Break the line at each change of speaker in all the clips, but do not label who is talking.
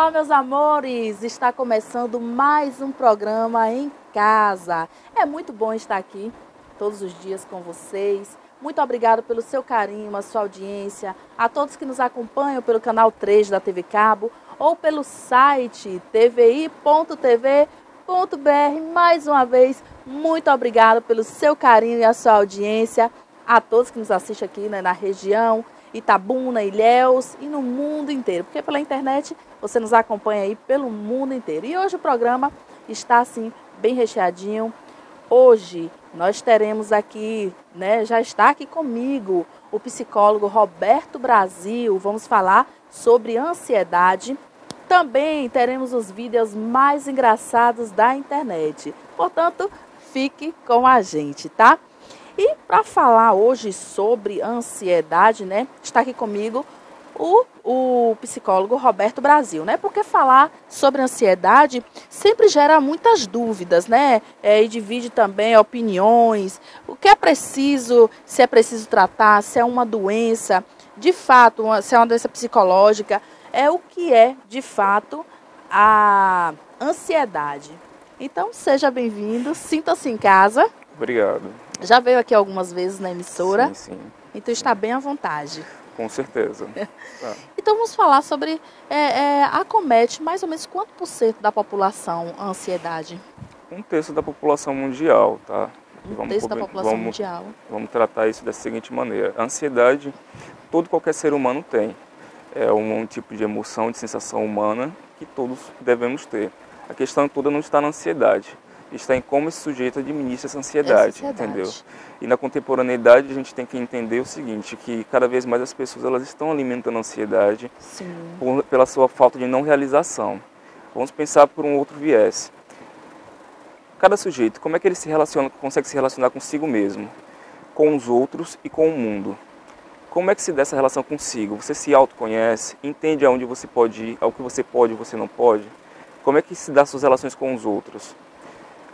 Olá, meus amores! Está começando mais um programa em casa. É muito bom estar aqui todos os dias com vocês. Muito obrigada pelo seu carinho, a sua audiência, a todos que nos acompanham pelo canal 3 da TV Cabo ou pelo site tvi.tv.br. Mais uma vez, muito obrigada pelo seu carinho e a sua audiência, a todos que nos assistem aqui, né, na região Itabuna, Ilhéus e no mundo inteiro, porque pela internet você nos acompanha aí pelo mundo inteiro. E hoje o programa está assim bem recheadinho. Hoje nós teremos aqui, né, já está aqui comigo o psicólogo Roberto Brasil. Vamos falar sobre ansiedade. Também teremos os vídeos mais engraçados da internet. Portanto, fique com a gente, tá? E para falar hoje sobre ansiedade, né, está aqui comigo o psicólogo Roberto Brasil, né? Porque falar sobre ansiedade sempre gera muitas dúvidas, né? E divide também opiniões. O que é preciso, se é preciso tratar, se é uma doença, de fato, se é uma doença psicológica, o que é, de fato, a ansiedade. Então, seja bem-vindo, sinta-se em casa.
Obrigado.
Já veio aqui algumas vezes na emissora?
Sim, sim.
Então está bem à vontade.
Com certeza.
Então vamos falar sobre, acomete mais ou menos quanto por cento da população a ansiedade?
1/3 da população mundial, tá?
1/3 da população mundial.
Vamos tratar isso da seguinte maneira. A ansiedade, qualquer ser humano tem. É um tipo de emoção, de sensação humana que todos devemos ter. A questão toda não está na ansiedade. Está em como esse sujeito administra essa ansiedade, entendeu? E na contemporaneidade a gente tem que entender o seguinte, que cada vez mais as pessoas elas estão alimentando a ansiedade pela sua falta de não realização. Vamos pensar por um outro viés. Cada sujeito, como é que ele consegue se relacionar consigo mesmo, com os outros e com o mundo? Como é que se dá essa relação consigo? Você se autoconhece, entende aonde você pode ir, ao que você pode e você não pode? Como é que se dá suas relações com os outros?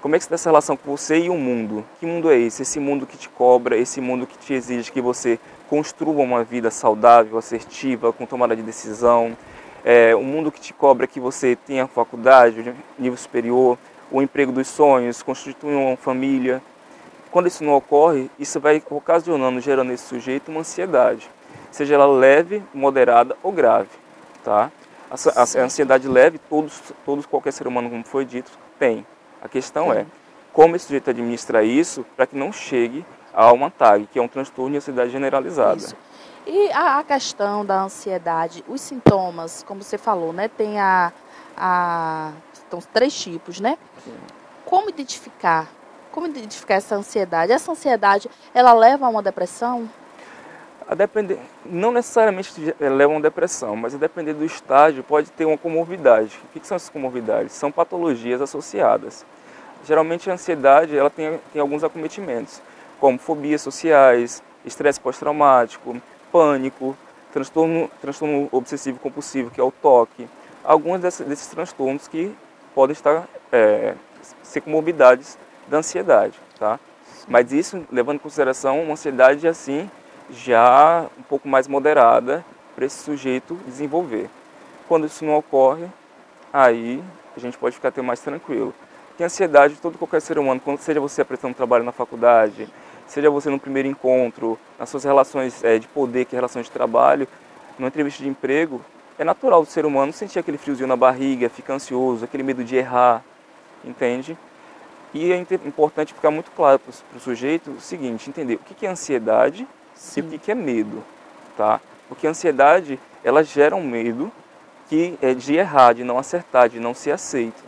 Como é que se dá essa relação com você e o mundo? Que mundo é esse? Esse mundo que te cobra, esse mundo que te exige que você construa uma vida saudável, assertiva, com tomada de decisão. Um mundo que te cobra que você tenha faculdade, nível superior, o emprego dos sonhos, constituir uma família. Quando isso não ocorre, isso vai ocasionando, gerando nesse sujeito uma ansiedade. Seja ela leve, moderada ou grave. Tá? A ansiedade leve, qualquer ser humano, como foi dito, tem. A questão é como esse sujeito administra isso para que não chegue a uma TAG, que é um transtorno de ansiedade generalizada.
Isso. E a questão da ansiedade, os sintomas, como você falou, né? Tem então, 3 tipos, né?
Sim.
Como identificar essa ansiedade? Essa ansiedade, ela leva a uma depressão?
Não necessariamente leva a uma depressão, mas a depender do estágio pode ter uma comorbidade. O que são essas comorbidades? São patologias associadas. Geralmente a ansiedade ela tem alguns acometimentos, como fobias sociais, estresse pós-traumático, pânico, transtorno obsessivo compulsivo, que é o TOC. Alguns desses transtornos que podem ser comorbidades da ansiedade. Tá? Mas isso levando em consideração uma ansiedade assim, já um pouco mais moderada para esse sujeito desenvolver. Quando isso não ocorre, aí a gente pode ficar até mais tranquilo. Porque a ansiedade, qualquer ser humano, seja você apresentando trabalho na faculdade, seja você no primeiro encontro, nas suas relações de poder, que é relações de trabalho, numa entrevista de emprego, é natural do ser humano sentir aquele friozinho na barriga, ficar ansioso, aquele medo de errar, entende? E é importante ficar muito claro para o sujeito o seguinte, entender o que é ansiedade e o que é medo, tá? Porque a ansiedade, ela gera um medo que é de errar, de não acertar, de não ser aceito.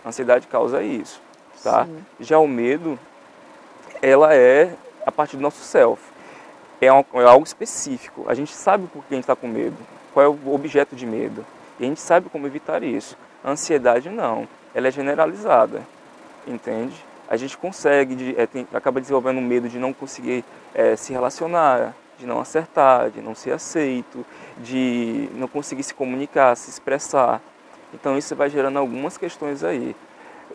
A ansiedade causa isso, tá? Já o medo, ela é a partir do nosso self. É algo específico. A gente sabe por que a gente está com medo, qual é o objeto de medo. E a gente sabe como evitar isso. A ansiedade não, ela é generalizada, entende? A gente consegue, acaba desenvolvendo um medo de não conseguir se relacionar, de não acertar, de não ser aceito, de não conseguir se comunicar, se expressar. Então isso vai gerando algumas questões aí.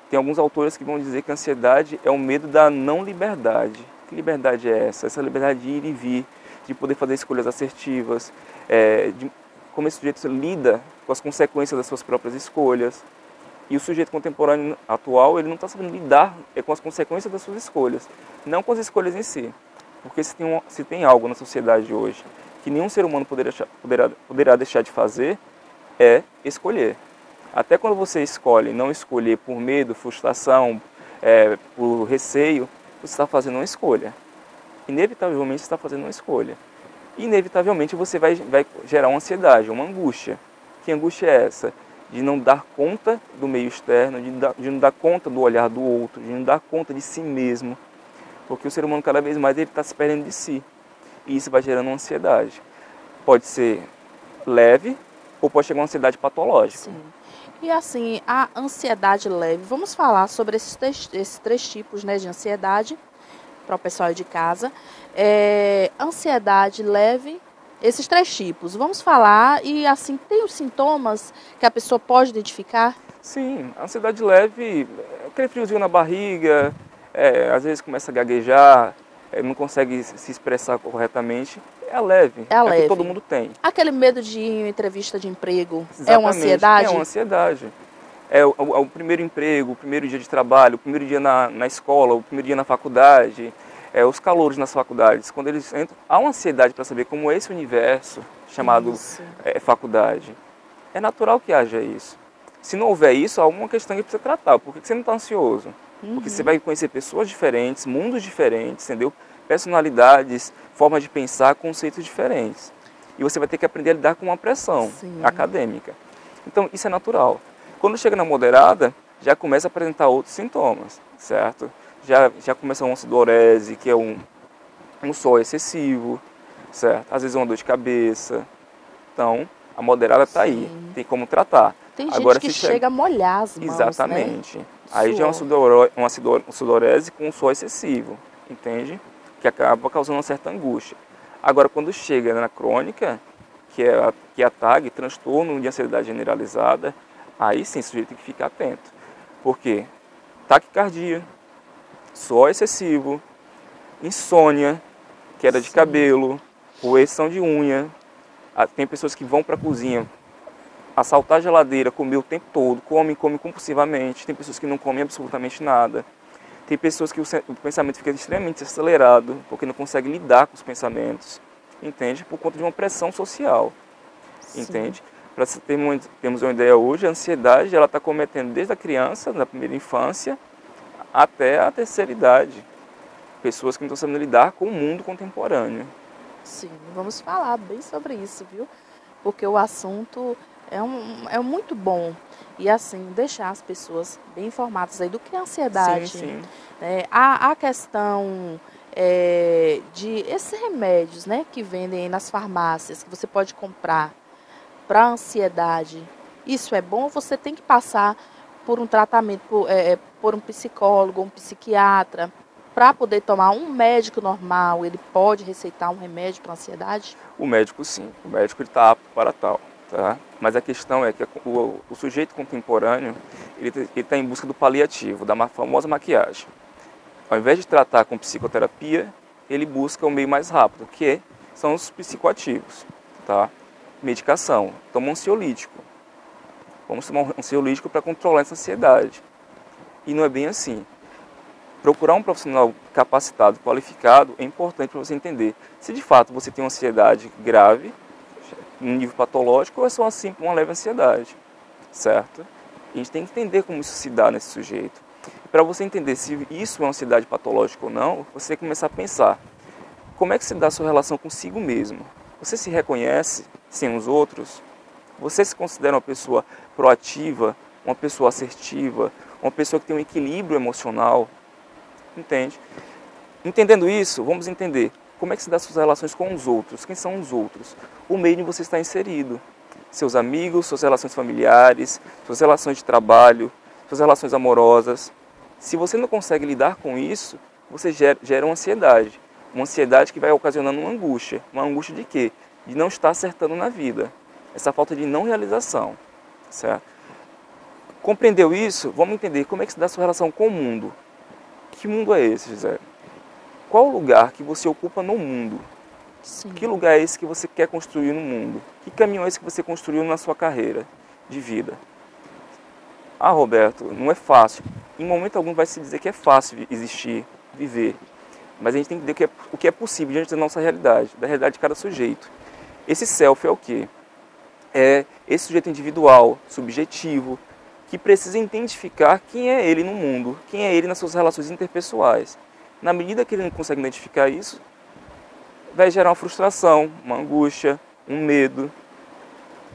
Tem alguns autores que vão dizer que a ansiedade é o medo da não liberdade. Que liberdade é essa? Essa liberdade de ir e vir, de poder fazer escolhas assertivas, como esse sujeito lida com as consequências das suas próprias escolhas. E o sujeito contemporâneo atual, ele não está sabendo lidar com as consequências das suas escolhas, não com as escolhas em si. Porque se tem algo na sociedade hoje que nenhum ser humano poderá deixar de fazer, é escolher. Até quando você escolhe não escolher por medo, frustração, por receio, você está fazendo uma escolha. Inevitavelmente você está fazendo uma escolha. Inevitavelmente você vai gerar uma ansiedade, uma angústia. Que angústia é essa? De não dar conta do meio externo, de não dar conta do olhar do outro, de não dar conta de si mesmo. Porque o ser humano cada vez mais está se perdendo de si. E isso vai gerando uma ansiedade. Pode ser leve ou pode chegar a uma ansiedade patológica.
Sim. E assim, a ansiedade leve, vamos falar sobre esses três tipos, né, de ansiedade para o pessoal de casa. Ansiedade leve, esses três tipos. Vamos falar e assim, tem os sintomas que a pessoa pode identificar?
Sim, a ansiedade leve, aquele friozinho na barriga, às vezes começa a gaguejar, não consegue se expressar corretamente. É leve,
é leve.
Que todo mundo tem.
Aquele medo de ir em entrevista de emprego,
Exatamente,
é uma ansiedade?
É uma ansiedade. É o primeiro emprego, o primeiro dia de trabalho, o primeiro dia na escola, o primeiro dia na faculdade, os calouros nas faculdades. Quando eles entram, há uma ansiedade para saber como é esse universo chamado faculdade. É natural que haja isso. Se não houver isso, há alguma questão que precisa tratar. Por que você não está ansioso? Porque você vai conhecer pessoas diferentes, mundos diferentes, entendeu? Personalidades, formas de pensar, conceitos diferentes. E você vai ter que aprender a lidar com uma pressão acadêmica. Então, isso é natural. Quando chega na moderada, já começa a apresentar outros sintomas, certo? Já começa uma sudorese, que é um suor excessivo, certo? Às vezes uma dor de cabeça. Então, a moderada está aí, tem como tratar.
Tem gente que chega a molhar as mãos,
exatamente.
Né?
Aí já é uma sudorese com um suor excessivo, entende? Que acaba causando uma certa angústia. Agora, quando chega na crônica, que é a TAG, transtorno de ansiedade generalizada, aí sim o sujeito tem que ficar atento. Por quê? Taquicardia, suor excessivo, insônia, queda de cabelo, roeção de unha. Tem pessoas que vão para a cozinha assaltar a geladeira, comer o tempo todo, come compulsivamente. Tem pessoas que não comem absolutamente nada. Tem pessoas que o pensamento fica extremamente acelerado, porque não consegue lidar com os pensamentos, entende? Por conta de uma pressão social, entende? Para termos uma ideia hoje, a ansiedade ela está cometendo desde a criança, na primeira infância, até a terceira idade. Pessoas que não estão sabendo lidar com o mundo contemporâneo.
Sim, vamos falar bem sobre isso, viu? Porque o assunto é muito bom. E assim, deixar as pessoas bem informadas aí do que é ansiedade.
Sim.
A questão de esses remédios, né, que vendem aí nas farmácias, que você pode comprar para ansiedade. Isso é bom? Você tem que passar por um tratamento, por um psicólogo, um psiquiatra, para poder tomar. Um médico normal, ele pode receitar um remédio para ansiedade?
O médico sim, o médico está apto para tal. Tá? Mas a questão é que o sujeito contemporâneo ele está em busca do paliativo, da famosa maquiagem. Ao invés de tratar com psicoterapia, ele busca o meio mais rápido, que são os psicoativos. Tá? Medicação, toma um ansiolítico. Vamos tomar um ansiolítico para controlar essa ansiedade. E não é bem assim. Procurar um profissional capacitado, qualificado, é importante para você entender se de fato você tem uma ansiedade grave, um nível patológico, ou é só assim uma leve ansiedade, certo? A gente tem que entender como isso se dá nesse sujeito. Para você entender se isso é uma ansiedade patológica ou não, você tem que começar a pensar como é que se dá a sua relação consigo mesmo. Você se reconhece sem os outros? Você se considera uma pessoa proativa, uma pessoa assertiva, uma pessoa que tem um equilíbrio emocional? Entende? Entendendo isso, vamos entender como é que se dá suas relações com os outros. Quem são os outros? O meio onde você está inserido. Seus amigos, suas relações familiares, suas relações de trabalho, suas relações amorosas. Se você não consegue lidar com isso, você gera uma ansiedade. Uma ansiedade que vai ocasionando uma angústia. Uma angústia de quê? De não estar acertando na vida. Essa falta de não realização. Certo? Compreendeu isso? Vamos entender como é que se dá a sua relação com o mundo. Que mundo é esse, José? Qual o lugar que você ocupa no mundo?
Sim.
Que lugar é esse que você quer construir no mundo? Que caminho é esse que você construiu na sua carreira de vida? Ah, Roberto, não é fácil. Em momento algum vai se dizer que é fácil existir, viver. Mas a gente tem que entender o que é possível diante da nossa realidade, da realidade de cada sujeito. Esse self é o quê? É esse sujeito individual, subjetivo, que precisa identificar quem é ele no mundo, quem é ele nas suas relações interpessoais. Na medida que ele não consegue identificar isso, vai gerar uma frustração, uma angústia, um medo.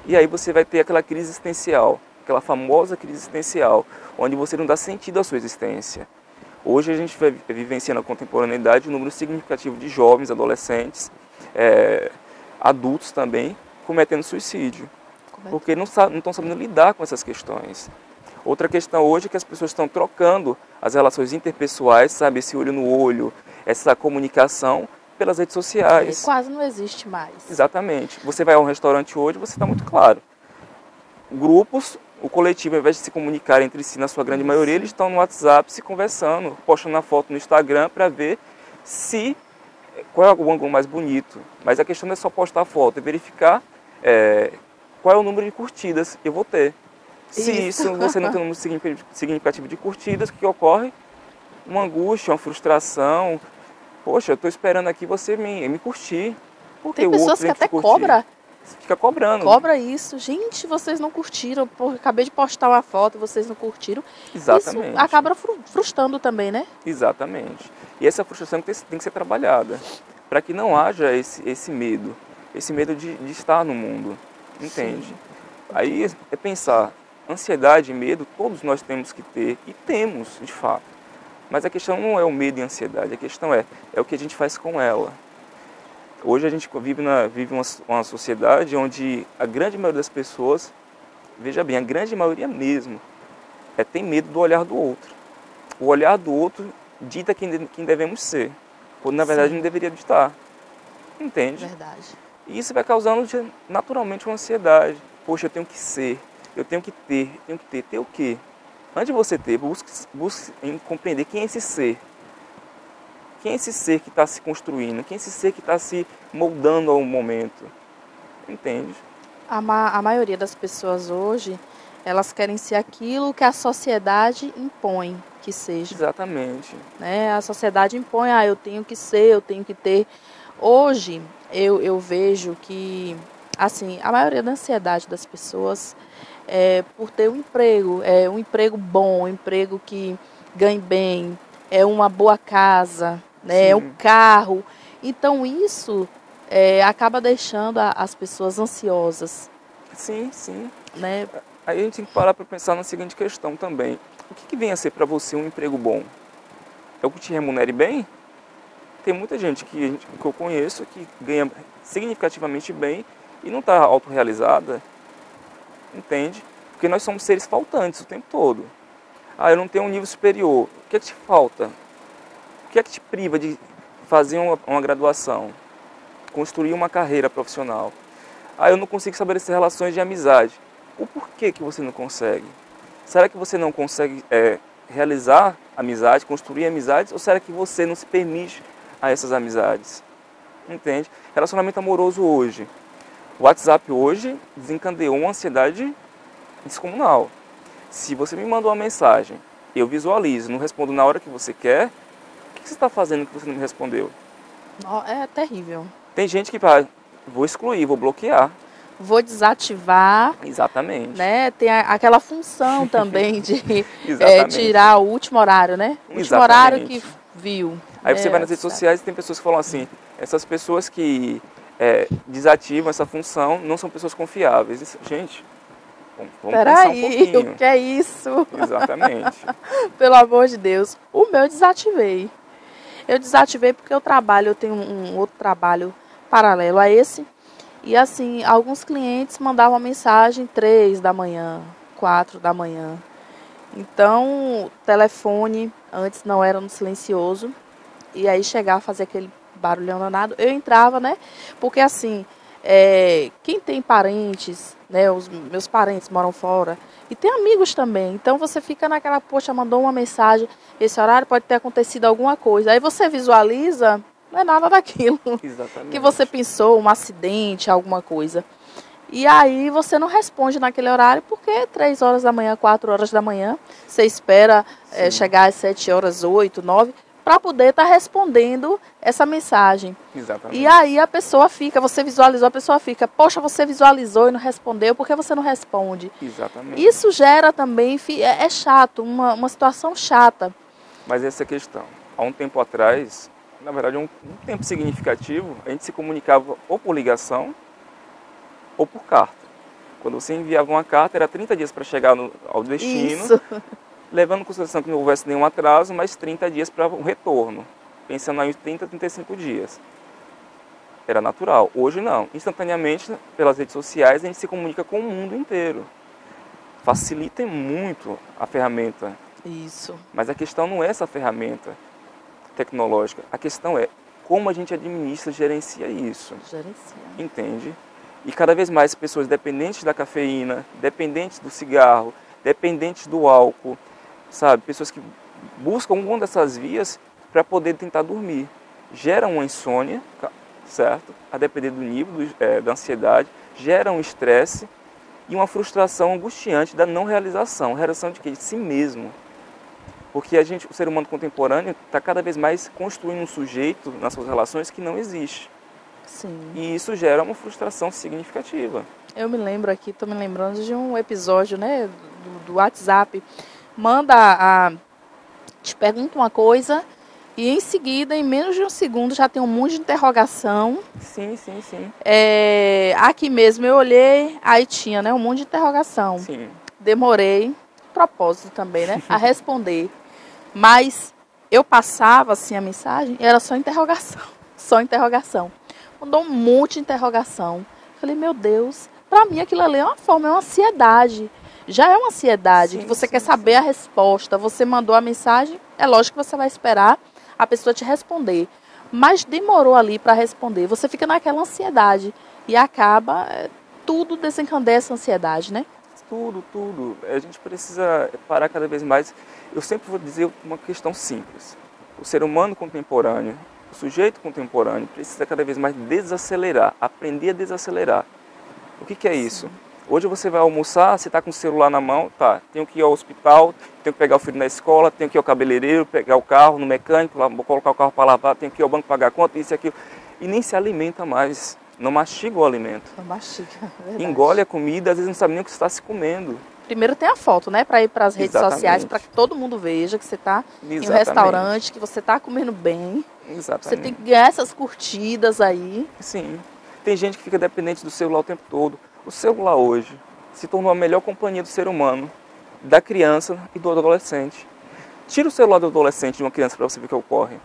E aí você vai ter aquela crise existencial, aquela famosa crise existencial, onde você não dá sentido à sua existência. Hoje a gente vai vivenciando a contemporaneidade um número significativo de jovens, adolescentes, adultos também, cometendo suicídio. Porque não estão sabendo lidar com essas questões. Outra questão hoje é que as pessoas estão trocando as relações interpessoais, sabe, esse olho no olho, essa comunicação pelas redes sociais.
Quase não existe mais.
Exatamente. Você vai a um restaurante hoje, você está muito claro. Grupos, o coletivo, ao invés de se comunicar entre si, na sua grande maioria, eles estão no WhatsApp se conversando, postando a foto no Instagram para ver qual é o ângulo mais bonito. Mas a questão não é só postar a foto, é verificar qual é o número de curtidas que eu vou ter. Se isso você não tem um número significativo de curtidas, o que ocorre? Uma angústia, uma frustração. Poxa, eu estou esperando aqui você me curtir. Porque
tem pessoas que até cobram.
Fica cobrando.
Cobra isso. Gente, vocês não curtiram. Acabei de postar uma foto, vocês não curtiram.
Exatamente.
Isso acaba frustrando também, né?
Exatamente. E essa frustração tem que ser trabalhada. Para que não haja esse medo. Esse medo de estar no mundo. Entende? Sim. Aí é pensar, ansiedade e medo todos nós temos que ter. E temos, de fato. Mas a questão não é o medo e a ansiedade. A questão é o que a gente faz com ela. Hoje a gente vive uma sociedade onde a grande maioria das pessoas, veja bem, a grande maioria mesmo, tem medo do olhar do outro. O olhar do outro dita quem devemos ser, quando na verdade não deveria ditar. Entende?
Verdade.
E isso vai causando naturalmente uma ansiedade. Poxa, eu tenho que ser, eu tenho que ter. Ter o quê? Antes de você ter, busque compreender quem é esse ser. Quem é esse ser que está se construindo? Quem é esse ser que está se moldando ao momento? Entende?
A maioria das pessoas hoje, elas querem ser aquilo que a sociedade impõe que seja.
Exatamente.
Né? A sociedade impõe, eu tenho que ser, eu tenho que ter. Hoje, eu vejo que, assim, a maioria da ansiedade das pessoas é por ter um emprego bom, um emprego que ganhe bem, uma boa casa, né, um carro. Então isso acaba deixando as pessoas ansiosas.
Sim, sim.
Né?
Aí a gente tem que parar para pensar na seguinte questão também. O que vem a ser para você um emprego bom? É o que te remunere bem? Tem muita gente que eu conheço que ganha significativamente bem e não está autorrealizada. Entende? Porque nós somos seres faltantes o tempo todo. Eu não tenho um nível superior. O que é que te falta? O que é que te priva de fazer uma graduação? Construir uma carreira profissional? Eu não consigo estabelecer relações de amizade. O porquê que você não consegue? Será que você não consegue realizar amizade, construir amizades? Ou será que você não se permite a essas amizades? Entende? Relacionamento amoroso hoje. O WhatsApp hoje desencadeou uma ansiedade descomunal. Se você me mandou uma mensagem, eu visualizo, não respondo na hora que você quer, o que você está fazendo que você não me respondeu?
É terrível.
Tem gente que vou excluir, vou bloquear.
Vou desativar.
Exatamente.
Né? Tem aquela função também de tirar o último horário, né? O último horário que viu.
Aí você vai nas redes sociais e tem pessoas que falam assim, essas pessoas que desativam essa função não são pessoas confiáveis. Gente, vamos pensar um pouquinho.
O que é isso?
Exatamente.
Pelo amor de Deus. O meu eu desativei. Eu desativei porque eu tenho um outro trabalho paralelo a esse. E assim, alguns clientes mandavam mensagem 3 da manhã, 4 da manhã. Então, o telefone antes não era no silencioso. E aí chegava a fazer aquele barulhão danado. Eu entrava, né? Porque assim, quem tem parentes, né? Os meus parentes moram fora. E tem amigos também. Então você fica naquela, poxa, mandou uma mensagem. Esse horário pode ter acontecido alguma coisa. Aí você visualiza não é nada daquilo
Exatamente.
que você pensou, um acidente, alguma coisa. E aí você não responde naquele horário porque 3 horas da manhã, 4 horas da manhã, você espera chegar às 7 horas, 8, 9, para poder estar respondendo essa mensagem.
Exatamente.
E aí a pessoa fica, você visualizou, a pessoa fica, poxa, você visualizou e não respondeu, por que você não responde?
Exatamente.
Isso gera também, é chato, uma situação chata.
Mas essa é a questão. Há um tempo atrás, na verdade um tempo significativo, a gente se comunicava ou por ligação ou por carta. Quando você enviava uma carta, era 30 dias para chegar ao destino,
Isso.
levando em consideração que não houvesse nenhum atraso, mas 30 dias para o retorno, pensando em 30, 35 dias. Era natural. Hoje não. Instantaneamente, pelas redes sociais, a gente se comunica com o mundo inteiro. Facilita muito a ferramenta.
Isso.
Mas a questão não é essa ferramenta tecnológica. A questão é como a gente administra e gerencia isso.
Gerencia.
Entende? E cada vez mais pessoas dependentes da cafeína, dependentes do cigarro, dependentes do álcool, sabe? Pessoas que buscam uma dessas vias para poder tentar dormir. Gera uma insônia, certo? A depender do nível da ansiedade, gera um estresse e uma frustração angustiante da não realização. Realização de quê? De si mesmo. Porque o ser humano contemporâneo está cada vez mais construindo um sujeito nas suas relações que não existe.
Sim.
E isso gera uma frustração significativa.
Eu me lembro aqui, estou me lembrando de um episódio, né, do WhatsApp. Manda te pergunta uma coisa e em seguida, em menos de um segundo, já tem um monte de interrogação.
Sim, sim, sim.
Aqui mesmo eu olhei, aí tinha, né, um monte de interrogação.
Sim.
Demorei, propósito também, né, a responder. Mas eu passava assim a mensagem e era só interrogação, só interrogação. Mandou um monte de interrogação. Falei, meu Deus, para mim aquilo ali é uma forma, é uma ansiedade. Já é uma ansiedade,
sim,
que você
sim,
quer saber a resposta. Você mandou a mensagem, é lógico que você vai esperar a pessoa te responder. Mas demorou ali para responder. Você fica naquela ansiedade e acaba, tudo desencadeia essa ansiedade, né?
Tudo. A gente precisa parar cada vez mais. Eu sempre vou dizer uma questão simples. O ser humano contemporâneo, o sujeito contemporâneo precisa cada vez mais desacelerar, aprender a desacelerar. O que é isso? Hoje você vai almoçar, você está com o celular na mão, tá, tenho que ir ao hospital, tenho que pegar o filho na escola, tenho que ir ao cabeleireiro, pegar o carro no mecânico, colocar o carro para lavar, tenho que ir ao banco pagar a conta, isso e aquilo. E nem se alimenta mais, não mastiga o alimento.
Não mastiga, é verdade.
Engole a comida, às vezes não sabe nem o que está se comendo.
Primeiro tem a foto, né, para ir para as redes
Exatamente.
sociais, para que todo mundo veja que você está em um restaurante, que você está comendo bem.
Exatamente.
Você tem que ganhar essas curtidas aí.
Sim. Tem gente que fica dependente do celular o tempo todo. O celular hoje se tornou a melhor companhia do ser humano, da criança e do adolescente. Tira o celular do adolescente de uma criança para você ver o que ocorre.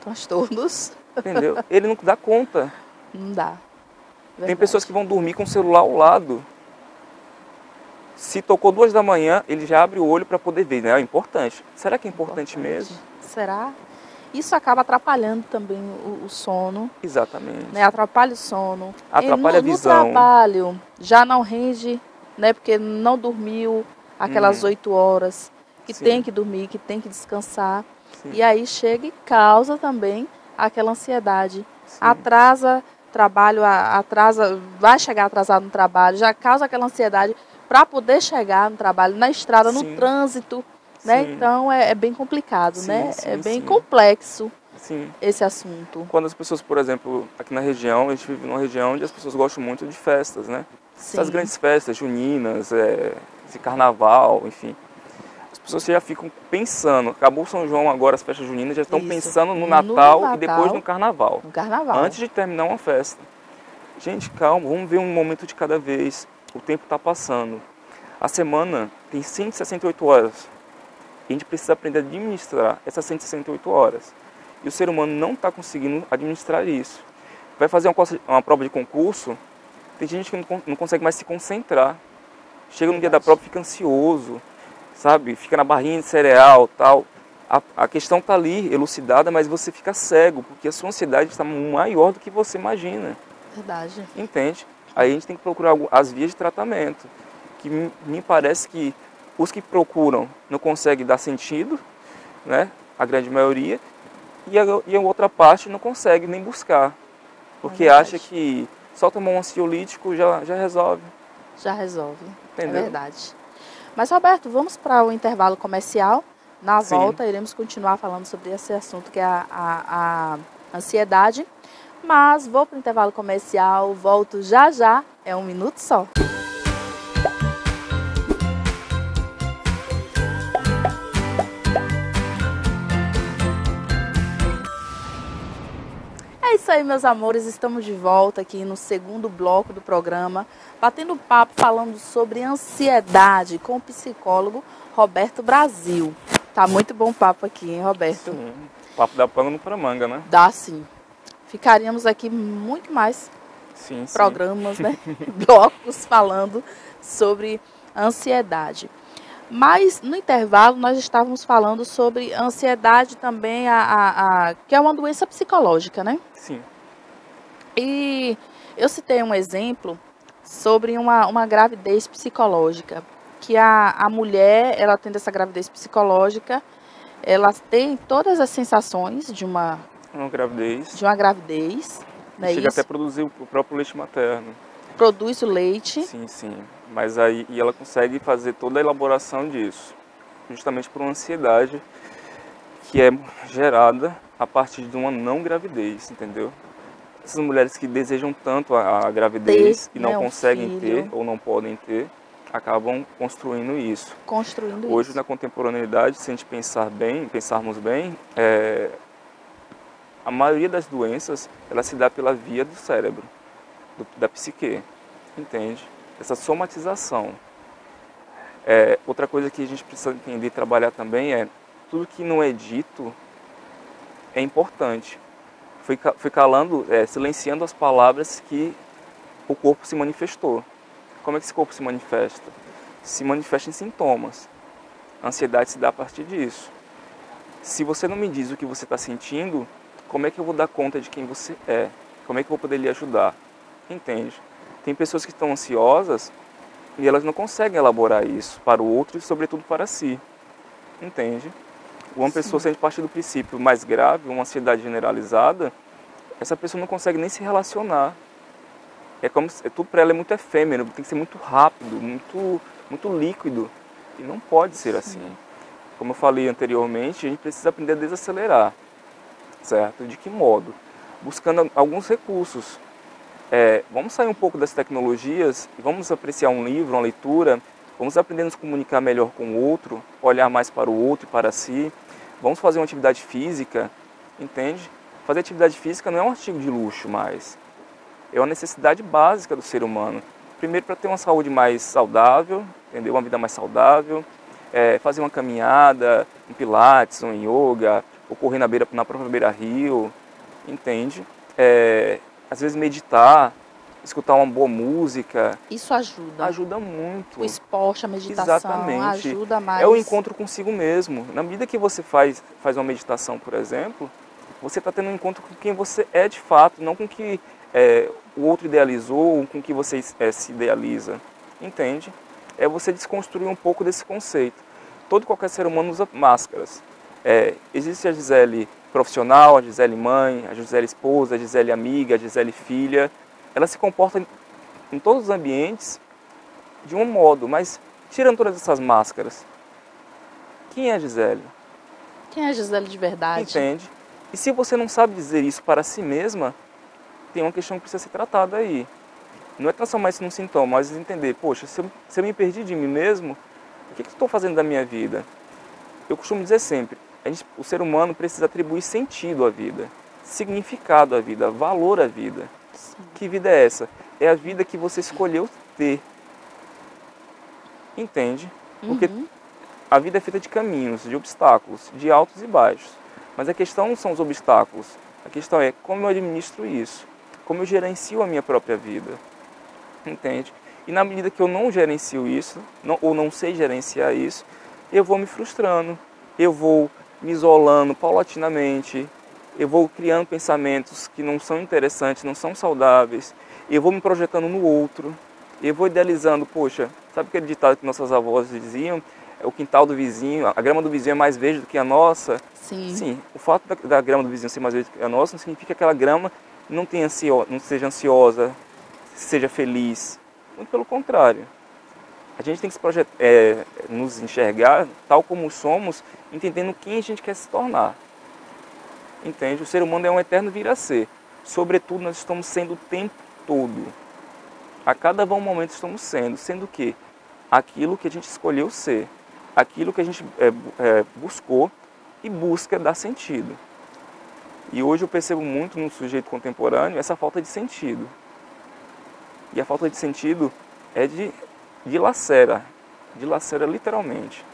Transtornos.
Entendeu? Ele não dá conta.
Não dá. Verdade.
Tem pessoas que vão dormir com o celular ao lado. Se tocou 2 da manhã, ele já abre o olho para poder ver, né? É importante. Será que é importante mesmo?
Será? Isso acaba atrapalhando também o sono.
Exatamente.
Né? Atrapalha o sono.
Atrapalha a visão.
No trabalho já não rende, né? Porque não dormiu aquelas 8 horas que
Sim.
tem que dormir, que tem que descansar.
Sim.
E aí chega e causa também aquela ansiedade.
Sim.
Atrasa trabalho, vai chegar atrasado no trabalho, já causa aquela ansiedade para poder chegar no trabalho, na estrada,
Sim.
no trânsito. Né?
Sim.
Então é bem complicado,
Sim,
né?
sim,
É bem
sim.
complexo
Sim.
esse assunto.
Quando as pessoas, por exemplo, aqui na região, a gente vive numa região onde as pessoas gostam muito de festas, né?
Sim.
Essas grandes festas, juninas, esse carnaval, enfim. As pessoas já ficam pensando, acabou o São João agora, as festas juninas, já estão
Isso.
pensando no
No
Natal e
Natal.
depois no Carnaval.
No carnaval.
Antes de terminar uma festa. Gente, calma, vamos ver um momento de cada vez. O tempo está passando. A semana tem 168 horas. E a gente precisa aprender a administrar essas 168 horas. E o ser humano não está conseguindo administrar isso. Vai fazer uma prova de concurso, tem gente que não consegue mais se concentrar. Chega no dia da prova e fica ansioso, sabe? Fica na barrinha de cereal, tal. A questão está ali, elucidada, mas você fica cego, porque a sua ansiedade está maior do que você imagina.
Verdade.
Entende? Aí a gente tem que procurar as vias de tratamento, que me parece que os que procuram não conseguem dar sentido, né? A grande maioria, e a outra parte não consegue nem buscar, porque acha que só tomar um ansiolítico já resolve.
Já resolve,
Entendeu?
É verdade. Mas, Roberto, vamos para o intervalo comercial. Na volta, iremos continuar falando sobre esse assunto, que é a ansiedade. Mas vou para o intervalo comercial, volto já já, é 1 minuto só. É isso aí, meus amores, estamos de volta aqui no segundo bloco do programa, batendo papo, falando sobre ansiedade com o psicólogo Roberto Brasil. Tá muito bom papo aqui, hein, Roberto?
Sim, o papo dá pano para manga, né?
Dá sim. Ficaríamos aqui muito mais programas, né? Blocos falando sobre ansiedade. Mas no intervalo nós estávamos falando sobre ansiedade também, que é uma doença psicológica, né?
Sim.
E eu citei um exemplo sobre uma gravidez psicológica, que a mulher, ela tendo essa gravidez psicológica, ela tem todas as sensações de uma gravidez. Né,
chega até a produzir o próprio leite materno.
Produz o leite.
Sim. Mas aí ela consegue fazer toda a elaboração disso, justamente por uma ansiedade que é gerada a partir de uma não gravidez, entendeu? Essas mulheres que desejam tanto a gravidez e não conseguem ter ou não podem ter, acabam construindo isso. Hoje, na contemporaneidade, se a gente pensarmos bem, a maioria das doenças, ela se dá pela via do cérebro, da psique, entende? Essa somatização. Outra coisa que a gente precisa entender e trabalhar também é tudo que não é dito é importante. Fui calando, silenciando as palavras que o corpo se manifestou. Como é que esse corpo se manifesta? Se manifesta em sintomas. A ansiedade se dá a partir disso. Se você não me diz o que você está sentindo, como é que eu vou dar conta de quem você é? Como é que eu vou poder lhe ajudar? Entende? Tem pessoas que estão ansiosas e elas não conseguem elaborar isso para o outro e, sobretudo, para si. Entende? Uma pessoa, se a gente partir do princípio mais grave, uma ansiedade generalizada, essa pessoa não consegue nem se relacionar. Tudo para ela é muito efêmero, tem que ser muito rápido, muito líquido. E não pode ser assim. Como eu falei anteriormente, a gente precisa aprender a desacelerar. Certo? De que modo? Buscando alguns recursos. Vamos sair um pouco das tecnologias e vamos apreciar um livro, uma leitura, vamos aprender a nos comunicar melhor com o outro, olhar mais para o outro e para si. Vamos fazer uma atividade física, entende? Fazer atividade física não é um artigo de luxo mais. É uma necessidade básica do ser humano. Primeiro, para ter uma saúde mais saudável, entendeu? Uma vida mais saudável, fazer uma caminhada, um pilates, um yoga, ou correr na própria beira-rio, entende? Às vezes meditar, escutar uma boa música.
Isso ajuda.
Ajuda muito.
O esporte, a meditação,
exatamente,
ajuda mais.
É o encontro consigo mesmo. Na medida que você faz uma meditação, por exemplo, você está tendo um encontro com quem você é de fato, não com o que o outro idealizou ou com o que você se idealiza. Entende? É você desconstruir um pouco desse conceito. Todo e qualquer ser humano usa máscaras. Existe a Gisele profissional, a Gisele mãe, a Gisele esposa, a Gisele amiga, a Gisele filha. Ela se comporta em todos os ambientes de um modo, mas tirando todas essas máscaras, quem é a Gisele?
Quem é a Gisele de verdade?
Entende? E se você não sabe dizer isso para si mesma, tem uma questão que precisa ser tratada aí. Não é transformar isso num sintoma, mas entender, poxa, se eu me perdi de mim mesmo, o que eu estou fazendo da minha vida? Eu costumo dizer sempre, o ser humano precisa atribuir sentido à vida, significado à vida, valor à vida.
Sim.
Que vida é essa? É a vida que você escolheu ter. Entende? Porque a vida é feita de caminhos, de obstáculos, de altos e baixos. Mas a questão não são os obstáculos. A questão é como eu administro isso. Como eu gerencio a minha própria vida. Entende? E na medida que eu não gerencio isso, ou não sei gerenciar isso, eu vou me frustrando. Eu vou me isolando paulatinamente. Eu vou criando pensamentos que não são interessantes, não são saudáveis. Eu vou me projetando no outro. Eu vou idealizando, poxa, sabe aquele ditado que nossas avós diziam? o quintal do vizinho, a grama do vizinho é mais verde do que a nossa.
Sim.
Sim, o fato da grama do vizinho ser mais verde do que a nossa não significa que aquela grama não seja ansiosa, seja feliz. Muito pelo contrário. A gente tem que nos enxergar tal como somos, entendendo quem a gente quer se tornar. Entende? O ser humano é um eterno vir a ser. Sobretudo, nós estamos sendo o tempo todo. A cada bom momento estamos sendo o quê? Aquilo que a gente escolheu ser, aquilo que a gente buscou e busca dar sentido. E hoje eu percebo muito no sujeito contemporâneo essa falta de sentido. E a falta de sentido dilacera literalmente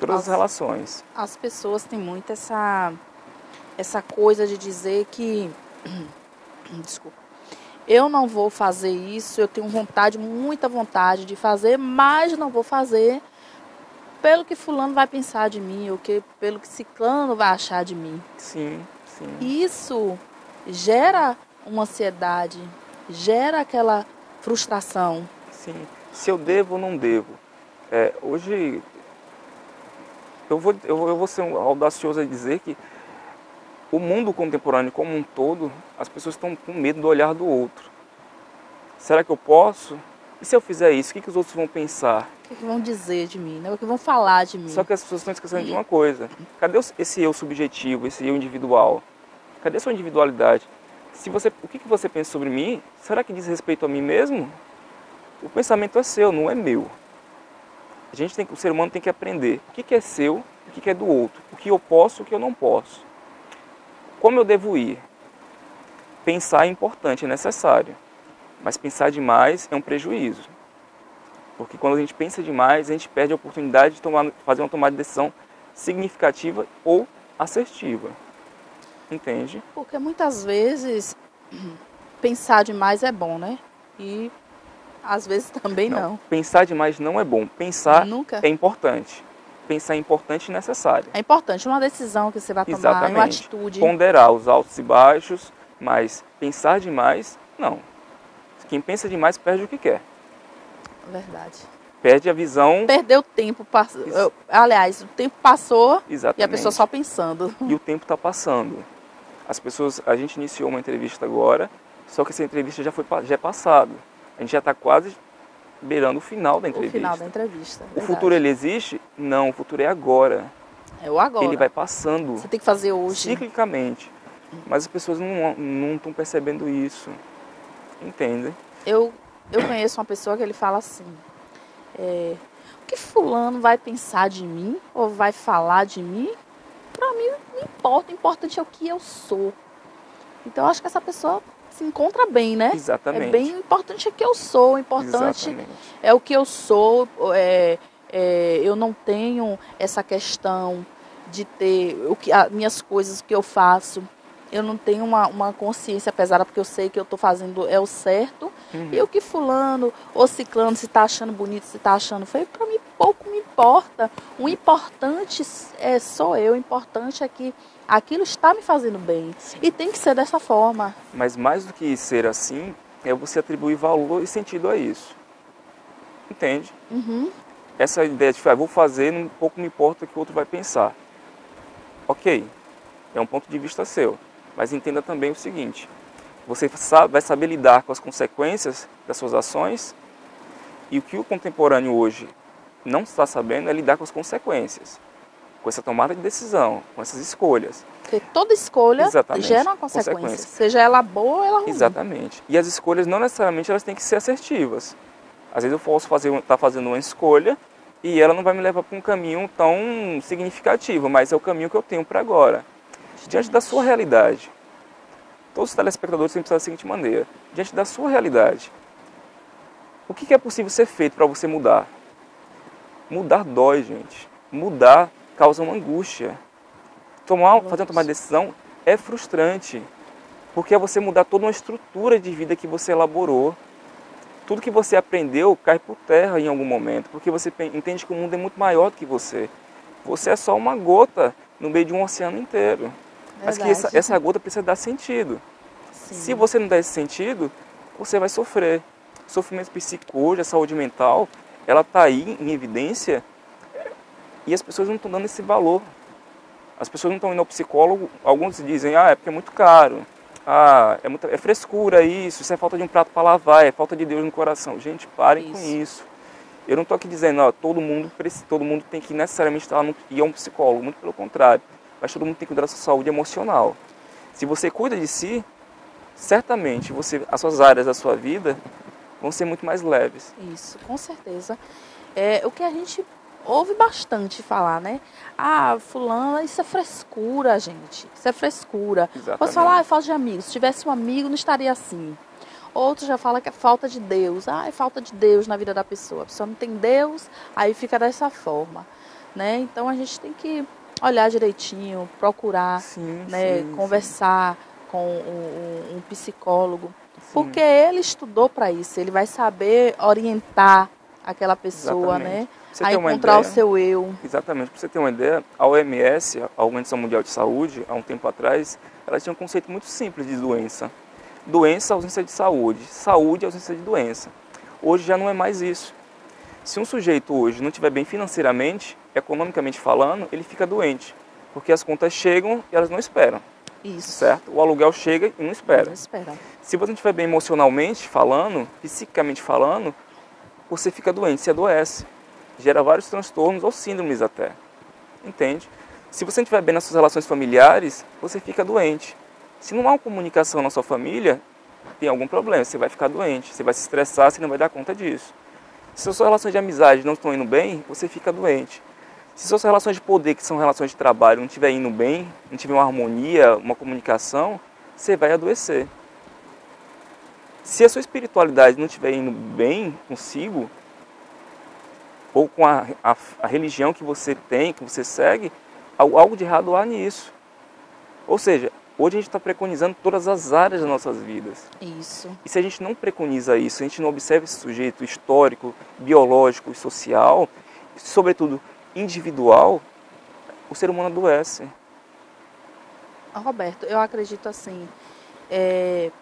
todas as relações.
As pessoas têm muito essa coisa de dizer que, desculpa, eu não vou fazer isso, eu tenho muita vontade de fazer, mas não vou fazer pelo que fulano vai pensar de mim, ou pelo que ciclano vai achar de mim.
Sim, sim.
Isso gera uma ansiedade, gera aquela frustração.
Sim. Se eu devo ou não devo. Hoje, eu vou ser audacioso a dizer que o mundo contemporâneo como um todo, as pessoas estão com medo do olhar do outro. Será que eu posso? E se eu fizer isso, o que os outros vão pensar?
O que vão dizer de mim, né? O que vão falar de mim?
Só que as pessoas estão esquecendo de uma coisa. Cadê esse eu subjetivo, esse eu individual? Cadê a sua individualidade? O que você pensa sobre mim, será que diz respeito a mim mesmo? O pensamento é seu, não é meu. O ser humano tem que aprender o que é seu, o que é do outro, o que eu posso, o que eu não posso. Como eu devo ir? Pensar é importante, é necessário. Mas pensar demais é um prejuízo. Porque quando a gente pensa demais, a gente perde a oportunidade de fazer uma tomada de decisão significativa ou assertiva. Entende?
Porque muitas vezes pensar demais é bom, né? E às vezes também não.
Pensar demais não é bom. Pensar
Nunca.
é importante. Pensar é importante e necessário.
É importante, uma decisão que você vai tomar,
Exatamente.
uma atitude.
Ponderar os altos e baixos, mas pensar demais, não. Quem pensa demais perde o que quer.
Verdade.
Perde a visão.
Perdeu o tempo. Aliás, o tempo passou.
Exatamente.
E a pessoa só pensando.
E o tempo está passando. A gente iniciou uma entrevista agora, só que essa entrevista já é passado. A gente já está quase beirando o final da entrevista.
O final da entrevista.
O futuro, ele existe? Não, o futuro é agora.
É o agora.
Ele vai passando.
Você tem que fazer hoje.
Ciclicamente. Mas as pessoas não estão percebendo isso. Entendem?
Eu conheço uma pessoa que ele fala assim, o que fulano vai pensar de mim ou vai falar de mim, pra mim não importa, o importante é o que eu sou. Então eu acho que essa pessoa se encontra bem, né?
Exatamente.
É bem importante é o que eu sou, o importante
Exatamente.
é o que eu sou, eu não tenho essa questão de ter as minhas coisas, o que eu faço. Eu não tenho uma consciência pesada, porque eu sei que eu estou fazendo é o certo.
Uhum.
E o que fulano ou ciclano, se está achando bonito, se está achando feio, para mim pouco me importa. O importante sou eu, o importante é que aquilo está me fazendo bem. Sim. E tem que ser dessa forma.
Mas mais do que ser assim, é você atribuir valor e sentido a isso. Entende?
Uhum.
Essa ideia de vou fazer, pouco me importa o que o outro vai pensar. Ok, é um ponto de vista seu. Mas entenda também o seguinte, você vai saber lidar com as consequências das suas ações, e o que o contemporâneo hoje não está sabendo é lidar com as consequências, com essa tomada de decisão, com essas escolhas.
Porque toda escolha
Exatamente.
Gera uma consequência, seja ela boa ou ela ruim.
Exatamente. E as escolhas não necessariamente elas têm que ser assertivas. Às vezes eu posso estar fazendo uma escolha e ela não vai me levar para um caminho tão significativo, mas é o caminho que eu tenho para agora. Diante da sua realidade, todos os telespectadores têm que pensar da seguinte maneira, diante da sua realidade, o que é possível ser feito para você mudar? Mudar dói, gente. Mudar causa uma angústia. Fazer uma tomada de decisão é frustrante, porque é você mudar toda uma estrutura de vida que você elaborou. Tudo que você aprendeu cai por terra em algum momento, porque você entende que o mundo é muito maior do que você. Você é só uma gota no meio de um oceano inteiro. Mas que essa gota precisa dar sentido.
Sim.
Se você não der esse sentido, você vai sofrer. Sofrimento psíquico hoje, a saúde mental, ela está aí em evidência E as pessoas não estão dando esse valor. As pessoas não estão indo ao psicólogo, alguns dizem, é porque é muito caro, é frescura isso é falta de um prato para lavar, é falta de Deus no coração. Gente, parem com isso. Eu não estou aqui dizendo, todo mundo tem que necessariamente ir a um psicólogo, muito pelo contrário. Mas todo mundo tem que cuidar da sua saúde emocional. Se você cuida de si, certamente as suas áreas da sua vida vão ser muito mais leves.
Isso, com certeza. O que a gente ouve bastante falar, né? Fulana, isso é frescura, gente. Isso é frescura.
Exatamente.
Posso falar, é falta de amigos. Se tivesse um amigo, não estaria assim. Outro já fala que é falta de Deus. É falta de Deus na vida da pessoa. A pessoa não tem Deus, aí fica dessa forma, né? Então a gente tem que olhar direitinho, procurar, conversar com um psicólogo. Sim. Porque ele estudou para isso. Ele vai saber orientar aquela pessoa, né? A encontrar o seu eu.
Exatamente. Para você ter uma ideia, a OMS, a Organização Mundial de Saúde, há um tempo atrás, ela tinha um conceito muito simples de doença. Doença, ausência de saúde. Saúde, ausência de doença. Hoje já não é mais isso. Se um sujeito hoje não estiver bem financeiramente, economicamente falando, ele fica doente. Porque as contas chegam e elas não esperam.
Isso.
Certo? O aluguel chega e não espera.
Não espera.
Se você não estiver bem emocionalmente falando, psiquicamente falando, você fica doente, se adoece. Gera vários transtornos ou síndromes até. Entende? Se você não estiver bem nas suas relações familiares, você fica doente. Se não há uma comunicação na sua família, tem algum problema, você vai ficar doente, você vai se estressar, você não vai dar conta disso. Se as suas relações de amizade não estão indo bem, você fica doente. Se suas relações de poder, que são relações de trabalho, não estiver indo bem, não tiver uma harmonia, uma comunicação, você vai adoecer. Se a sua espiritualidade não estiver indo bem consigo, ou com a religião que você tem, que você segue, algo de errado há nisso. Ou seja, hoje a gente está preconizando todas as áreas das nossas vidas.
Isso.
E se a gente não preconiza isso, se a gente não observa esse sujeito histórico, biológico e social, sobretudo individual, o ser humano adoece.
Roberto, eu acredito assim,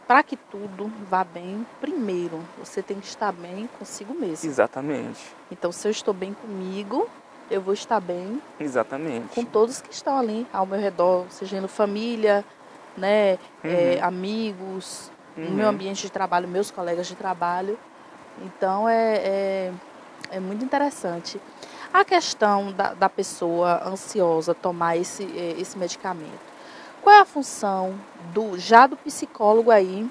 para que tudo vá bem, primeiro você tem que estar bem consigo mesmo.
Exatamente.
Então, se eu estou bem comigo, eu vou estar bem.
Exatamente.
Com todos que estão ali ao meu redor, seja família, né, amigos, no meu ambiente de trabalho, meus colegas de trabalho. Então, é muito interessante. A questão da pessoa ansiosa tomar esse medicamento. Qual é a função do psicólogo aí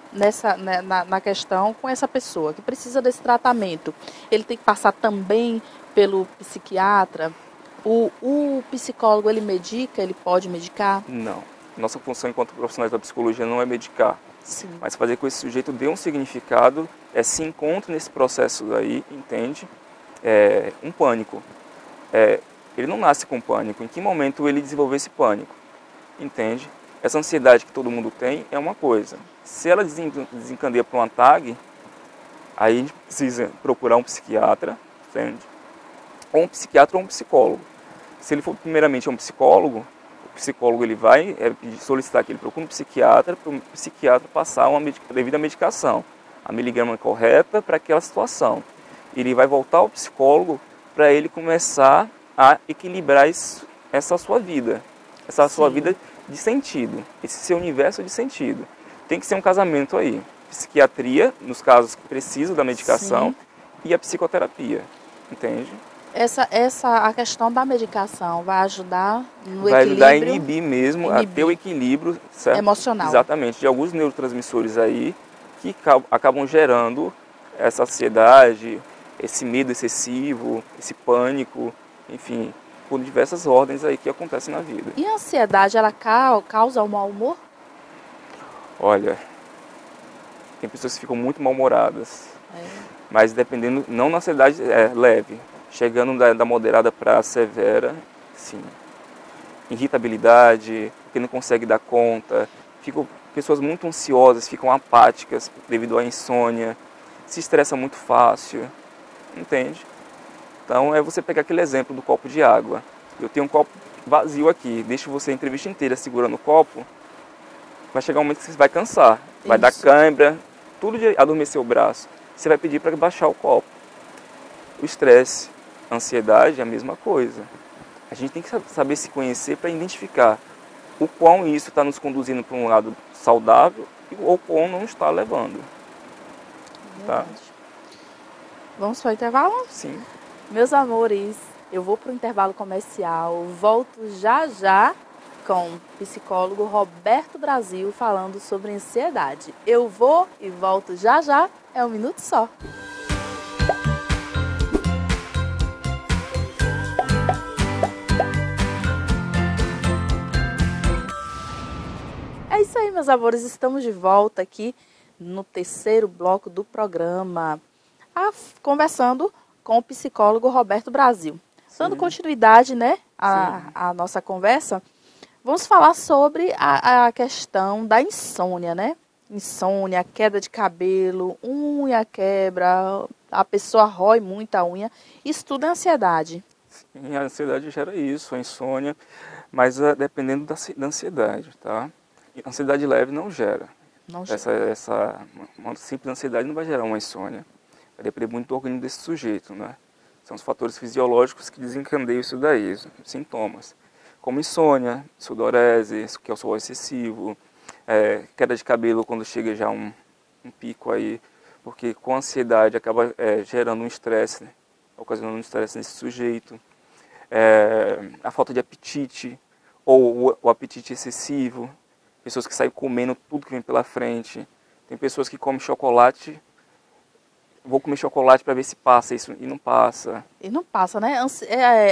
na questão com essa pessoa que precisa desse tratamento? Ele tem que passar também pelo psiquiatra? O psicólogo, ele medica? Ele pode medicar?
Não. Nossa função enquanto profissionais da psicologia não é medicar.
Sim.
Mas fazer com que esse sujeito dê um significado, se encontre nesse processo aí, entende? Um pânico. Ele não nasce com pânico. Em que momento ele desenvolveu esse pânico? Entende? Essa ansiedade que todo mundo tem é uma coisa. Se ela desencadeia para uma TAG, aí a gente precisa procurar um psiquiatra, entende? Ou um psiquiatra ou um psicólogo. Se ele for primeiramente um psicólogo, o psicólogo ele vai solicitar que ele procure um psiquiatra, para o psiquiatra passar uma devida medicação, a miligrama correta para aquela situação. Ele vai voltar ao psicólogo para ele começar a equilibrar essa sua vida, essa sua vida de sentido, esse seu universo de sentido. Tem que ser um casamento aí, psiquiatria, nos casos que precisam da medicação, e a psicoterapia, entende?
A questão da medicação vai ajudar no equilíbrio?
Vai ajudar a inibir mesmo, a ter o equilíbrio, certo?
Emocional.
Exatamente, de alguns neurotransmissores aí que acabam gerando essa ansiedade, esse medo excessivo, esse pânico, enfim, por diversas ordens aí que acontecem na vida.
E a ansiedade, ela causa um mau humor?
Olha, tem pessoas que ficam muito mal-humoradas, mas dependendo, não na ansiedade leve, chegando da moderada para a severa, sim. Irritabilidade, que não consegue dar conta, ficam pessoas muito ansiosas, ficam apáticas devido à insônia, se estressa muito fácil, entende? Então você pegar aquele exemplo do copo de água. Eu tenho um copo vazio aqui, deixo você a entrevista inteira segurando o copo, vai chegar um momento que você vai cansar, vai dar cãibra, tudo de adormecer o braço. Você vai pedir para baixar o copo. O estresse, a ansiedade é a mesma coisa. A gente tem que saber se conhecer para identificar o quão isso está nos conduzindo para um lado saudável ou quão não está levando. Tá?
Vamos para o intervalo?
Sim.
Meus amores, eu vou para o intervalo comercial, volto já já com o psicólogo Roberto Brasil falando sobre ansiedade. Eu vou e volto já já, é um minuto só. É isso aí, meus amores, estamos de volta aqui no terceiro bloco do programa, conversando com o psicólogo Roberto Brasil. Dando continuidade, né, à nossa conversa, vamos falar sobre a questão da insônia, né? Insônia, queda de cabelo, unha quebra, a pessoa rói muito a unha. Isso tudo é ansiedade.
Sim, a ansiedade gera isso, a insônia, mas dependendo da ansiedade, tá? A ansiedade leve não gera.
Não gera.
Uma simples ansiedade não vai gerar uma insônia. Vai depender muito do organismo desse sujeito, né? São os fatores fisiológicos que desencadeiam isso daí, os sintomas. Como insônia, sudorese, que é o suor excessivo, queda de cabelo quando chega já um pico aí, porque com a ansiedade acaba gerando um estresse, né? Ocasionando um estresse nesse sujeito. A falta de apetite, ou o apetite excessivo, pessoas que saem comendo tudo que vem pela frente. Tem pessoas que comem chocolate, vou comer chocolate para ver se passa isso, e não passa.
E não passa, né?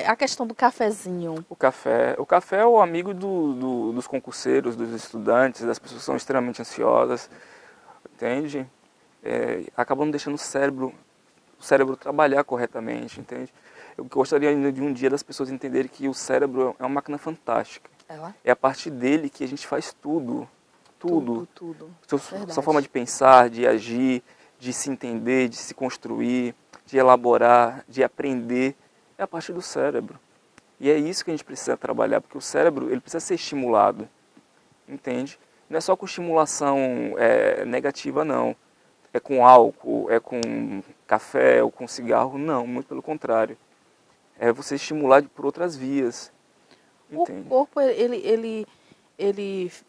A questão do cafezinho.
O café é o amigo dos concurseiros, dos estudantes, das pessoas que são extremamente ansiosas, entende? Acaba não deixando o cérebro trabalhar corretamente, entende? Eu gostaria ainda de um dia das pessoas entenderem que o cérebro é uma máquina fantástica. É a partir dele que a gente faz tudo. Tudo. Sua forma de pensar, de agir, de se entender, de se construir, de elaborar, de aprender, é a partir do cérebro. E é isso que a gente precisa trabalhar, porque o cérebro ele precisa ser estimulado, entende? Não é só com estimulação negativa, não. É com álcool, é com café ou com cigarro, não, muito pelo contrário. É você estimular por outras vias. Entende?
O corpo,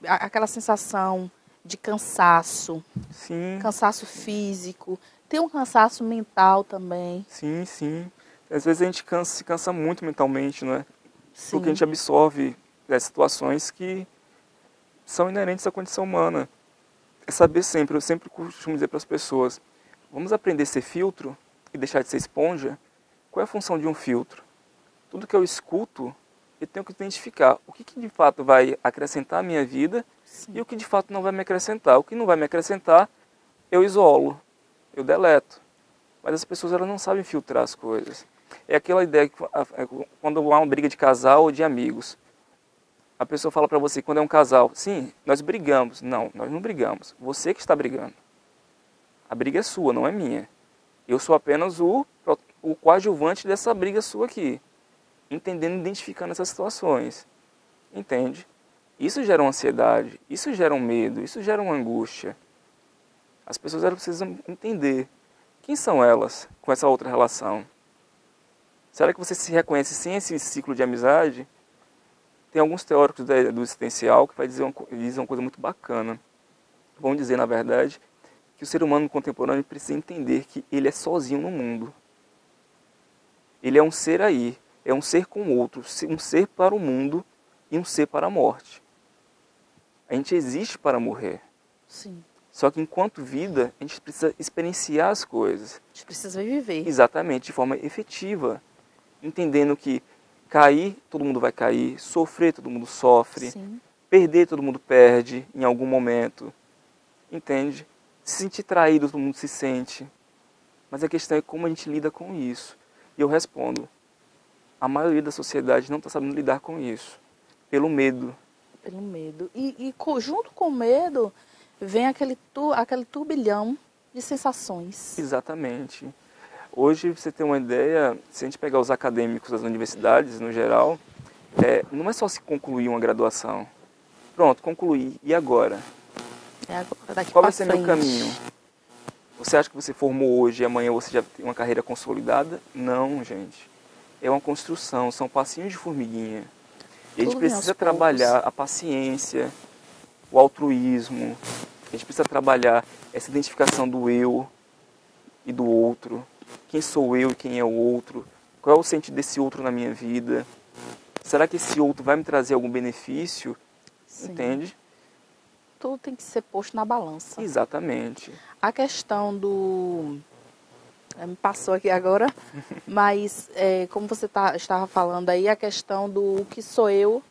aquela sensação de cansaço.
Sim.
Cansaço físico. Tem um cansaço mental também.
Sim, sim. Às vezes a gente se cansa muito mentalmente, não é?
Sim.
Porque a gente absorve situações que são inerentes à condição humana. É saber sempre, eu sempre costumo dizer para as pessoas, vamos aprender a ser filtro e deixar de ser esponja? Qual é a função de um filtro? Tudo que eu escuto, eu tenho que identificar o que de fato vai acrescentar à minha vida. Sim. E o que de fato não vai me acrescentar. O que não vai me acrescentar, eu isolo, eu deleto. Mas as pessoas elas não sabem filtrar as coisas. É aquela ideia que quando há uma briga de casal ou de amigos, a pessoa fala para você, quando é um casal, sim, nós brigamos. Não, nós não brigamos. Você que está brigando. A briga é sua, não é minha. Eu sou apenas o coadjuvante dessa briga sua aqui. Entendendo e identificando essas situações. Entende? Isso gera uma ansiedade, isso gera um medo, isso gera uma angústia. As pessoas precisam entender quem são elas com essa outra relação. Será que você se reconhece sem esse ciclo de amizade? Tem alguns teóricos do existencial que dizem uma coisa muito bacana. Vão dizer, na verdade, que o ser humano contemporâneo precisa entender que ele é sozinho no mundo. Ele é um ser aí, é um ser com o outro, um ser para o mundo e um ser para a morte. A gente existe para morrer.
Sim.
Só que enquanto vida, a gente precisa experienciar as coisas.
A gente precisa viver.
Exatamente, de forma efetiva. Entendendo que cair, todo mundo vai cair. Sofrer, todo mundo sofre.
Sim.
Perder, todo mundo perde em algum momento. Entende? Se sentir traído, todo mundo se sente. Mas a questão é como a gente lida com isso. E eu respondo, a maioria da sociedade não está sabendo lidar com isso. Pelo medo.
Pelo medo. E junto com o medo, vem aquele turbilhão de sensações.
Exatamente. Hoje, você tem uma ideia, se a gente pegar os acadêmicos das universidades, no geral, não é só se concluir uma graduação. Pronto, concluí. E agora? Qual vai ser meu caminho? Você acha que você formou hoje e amanhã você já tem uma carreira consolidada? Não, gente. é uma construção, são passinhos de formiguinha. E a gente
Tudo vem
precisa
aos
trabalhar
poucos.
a paciência, o altruísmo, a gente precisa trabalhar essa identificação do eu e do outro. Quem sou eu e quem é o outro? Qual é o sentido desse outro na minha vida? Será que esse outro vai me trazer algum benefício?
Sim.
Entende?
Tudo tem que ser posto na balança.
Exatamente.
A questão do... me passou aqui agora, mas como você estava falando aí, a questão do o que sou eu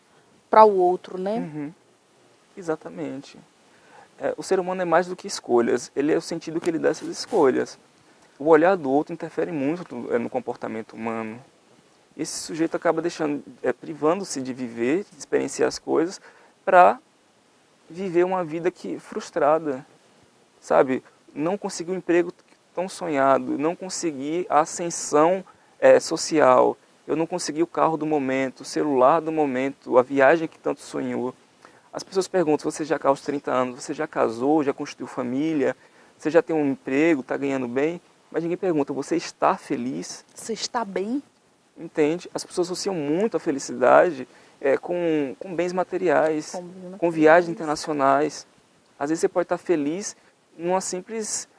para o outro, né?
Uhum. Exatamente. O ser humano é mais do que escolhas, ele é o sentido que ele dá a essas escolhas. O olhar do outro interfere muito no comportamento humano. Esse sujeito acaba privando-se de viver, de experienciar as coisas, para viver uma vida frustrada, sabe? Não conseguir o emprego tão sonhado, não conseguir a ascensão social, eu não consegui o carro do momento, o celular do momento, a viagem que tanto sonhou. As pessoas perguntam, você já aos 30 anos, você já casou, já constituiu família, você já tem um emprego, está ganhando bem? Mas ninguém pergunta, você está feliz?
Você está bem?
Entende? As pessoas associam muito a felicidade com bens materiais, com viagens internacionais. Às vezes você pode estar feliz numa simples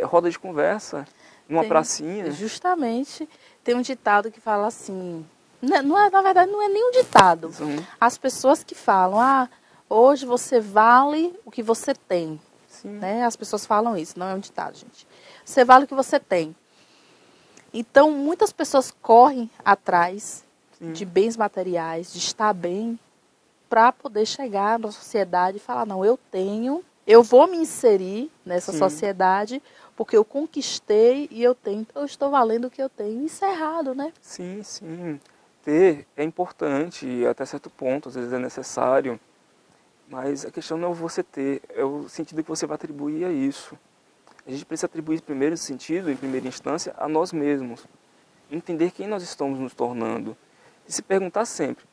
roda de conversa, numa pracinha.
Justamente, tem um ditado que fala assim, na verdade não é nem um ditado. As pessoas que falam, hoje você vale o que você tem. Né? As pessoas falam isso, não é um ditado, gente. Você vale o que você tem. Então, muitas pessoas correm atrás de bens materiais, de estar bem, para poder chegar na sociedade e falar, não, eu tenho, eu vou me inserir nessa sociedade, porque eu conquistei e eu tenho, então eu estou valendo o que eu tenho. Isso é errado, né?
Sim, sim. Ter é importante, até certo ponto, às vezes é necessário, mas a questão não é você ter, é o sentido que você vai atribuir a isso. A gente precisa atribuir primeiro esse sentido, em primeira instância, a nós mesmos. Entender quem nós estamos nos tornando. E se perguntar sempre,